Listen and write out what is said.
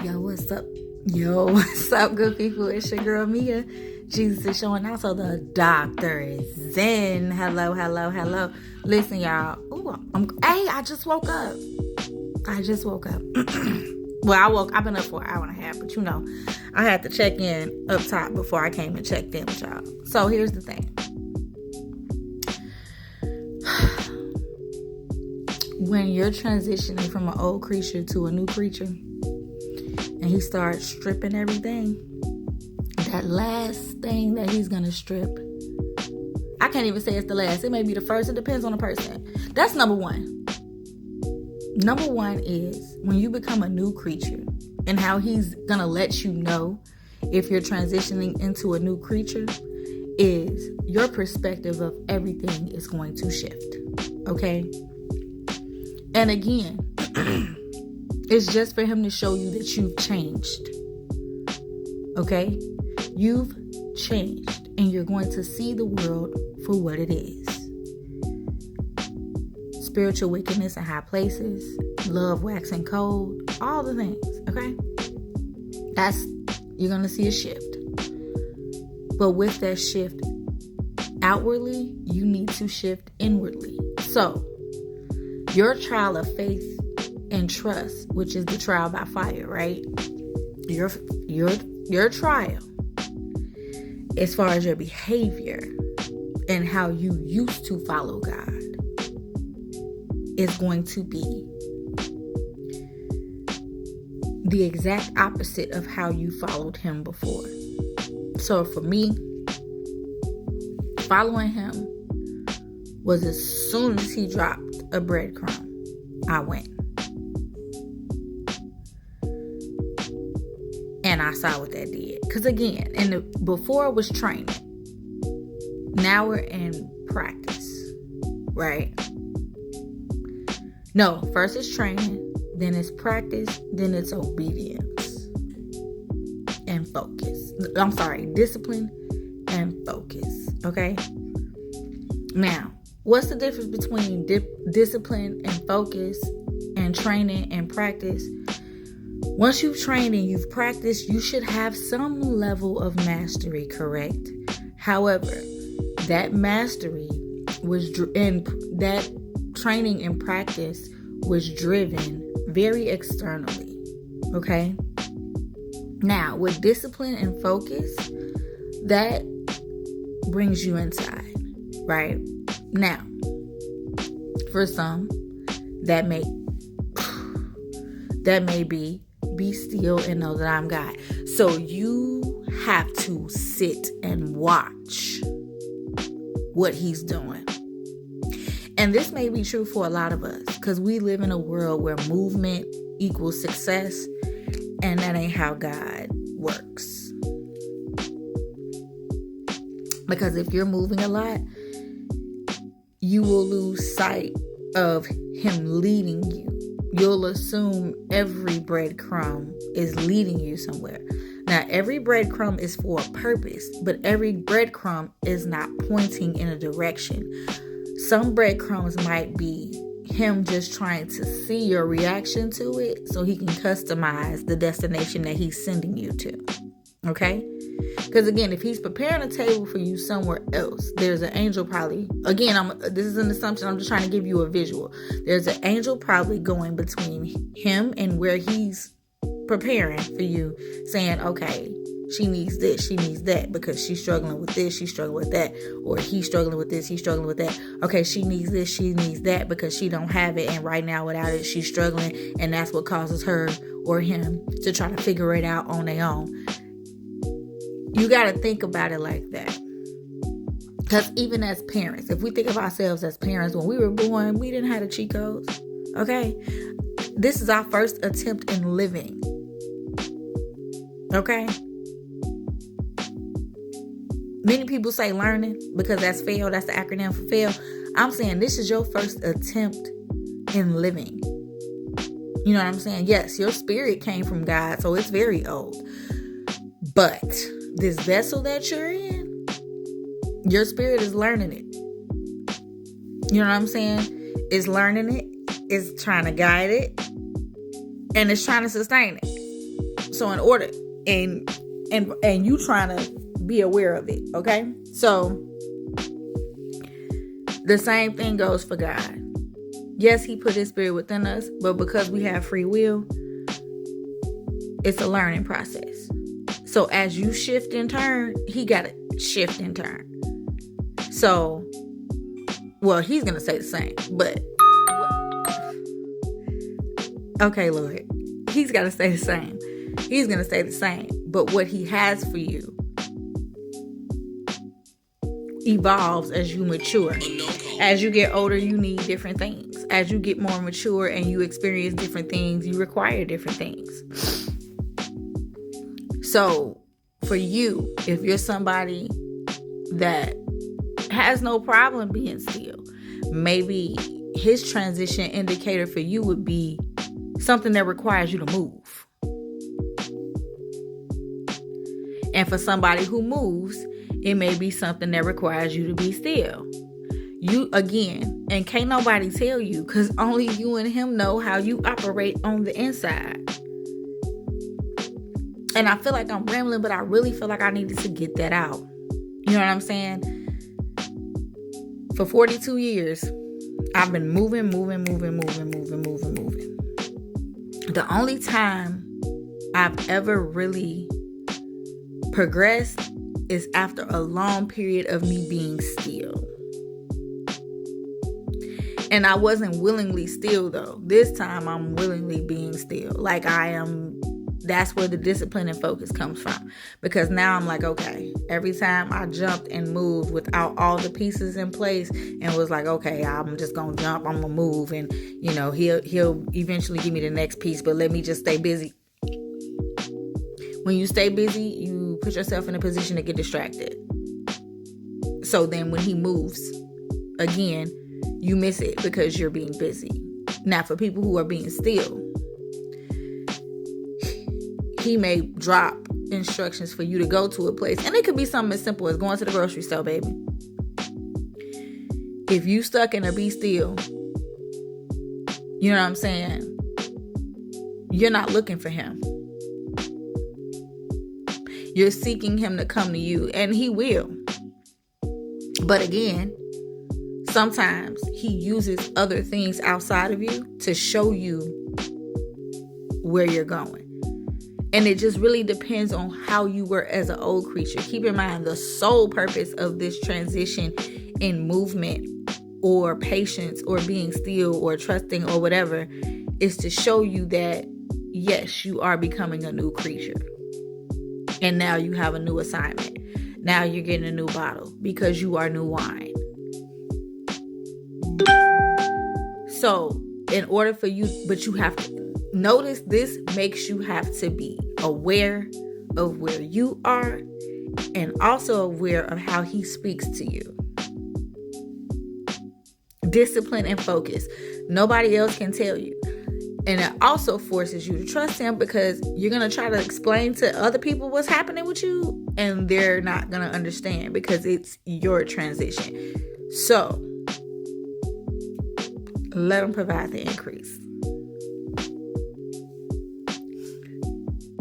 Yo, what's up? Yo, what's up, good people? It's your girl Mia. Jesus is showing out, so the doctor is in. Hello. Listen, y'all. I just woke up. Well, I've been up for an hour and a half, but I had to check in up top before I came and checked in with y'all. So here's the thing. When you're transitioning from an old creature to a new creature, and he starts stripping everything, that last thing that he's gonna strip, I can't even say it's the last. It may be the first. It depends on the person. That's number one. Number one is when you become a new creature, and how he's gonna let you know if you're transitioning into a new creature is your perspective of everything is going to shift. Okay? And again, it's just for him to show you that you've changed. Okay? You've changed, and you're going to see the world for what it is. Spiritual wickedness in high places, love waxing cold, all the things. Okay? You're going to see a shift. But with that shift outwardly, you need to shift inwardly. So, your trial of faith and trust, which is the trial by fire, right? Your trial, as far as your behavior and how you used to follow God, is going to be the exact opposite of how you followed him before. So for me, following him was as soon as he dropped a breadcrumb, I went. And I saw what that did. Because again, before it was training. Now we're in practice. Right? No, first it's training, then it's practice, then it's obedience and focus. I'm sorry, discipline and focus. Okay? Now, what's the difference between discipline and focus and training and practice? Once you've trained and you've practiced, you should have some level of mastery, correct? However, that mastery that training and practice was driven very externally, okay? Now, with discipline and focus, that brings you inside, right? Now, for some, that may be still and know that I'm God. So you have to sit and watch what he's doing. And this may be true for a lot of us, because we live in a world where movement equals success, and that ain't how God works. Because if you're moving a lot, you will lose sight of him leading you. You'll assume every breadcrumb is leading you somewhere. Now, every breadcrumb is for a purpose, but every breadcrumb is not pointing in a direction. Some breadcrumbs might be him just trying to see your reaction to it so he can customize the destination that he's sending you to. Okay? Because again, if he's preparing a table for you somewhere else, there's an angel probably, this is an assumption, I'm just trying to give you a visual. There's an angel probably going between him and where he's preparing for you, saying, okay, she needs this, she needs that, because she's struggling with this, she's struggling with that, or he's struggling with this, he's struggling with that. Okay, she needs this, she needs that, because she don't have it, and right now without it, she's struggling, and that's what causes her or him to try to figure it out on their own. You got to think about it like that. Because even as parents, if we think of ourselves as parents, when we were born, we didn't have the cheat codes. Okay? This is our first attempt in living. Okay? Many people say learning because that's fail. That's the acronym for fail. I'm saying this is your first attempt in living. You know what I'm saying? Yes, your spirit came from God, so it's very old. But this vessel that you're in, your spirit is learning it. You know what I'm saying? It's learning it. It's trying to guide it. And it's trying to sustain it. So in order, and you trying to be aware of it, okay? So the same thing goes for God. Yes, he put his spirit within us, but because we have free will, it's a learning process. So as you shift and turn, he got to shift and turn. So, well, he's going to say the same, but okay, Lord, he's got to say the same. He's going to say the same. But what he has for you evolves as you mature. As you get older, you need different things. As you get more mature and you experience different things, you require different things. So for you, if you're somebody that has no problem being still, maybe his transition indicator for you would be something that requires you to move. And for somebody who moves, it may be something that requires you to be still. You, again, and can't nobody tell you, because only you and him know how you operate on the inside. And I feel like I'm rambling, but I really feel like I needed to get that out. You know what I'm saying? For 42 years, I've been moving. The only time I've ever really progressed is after a long period of me being still. And I wasn't willingly still, though. This time I'm willingly being still. Like I am. That's where the discipline and focus comes from. Because now I'm like, okay, every time I jumped and moved without all the pieces in place and was like, okay, I'm just going to jump, I'm going to move. And, you know, he'll eventually give me the next piece, but let me just stay busy. When you stay busy, you put yourself in a position to get distracted. So then when he moves, again, you miss it because you're being busy. Now, for people who are being still, he may drop instructions for you to go to a place. And it could be something as simple as going to the grocery store, baby. If you stuck in a be still, you know what I'm saying? You're not looking for him. You're seeking him to come to you, and he will. But again, sometimes he uses other things outside of you to show you where you're going. And it just really depends on how you were as an old creature. Keep in mind, the sole purpose of this transition in movement or patience or being still or trusting or whatever is to show you that, yes, you are becoming a new creature. And now you have a new assignment. Now you're getting a new bottle because you are new wine. So in order for you, but you have to, notice this makes you have to be aware of where you are and also aware of how he speaks to you. Discipline and focus. Nobody else can tell you. And it also forces you to trust him because you're going to try to explain to other people what's happening with you and they're not going to understand because it's your transition. So let him provide the increase.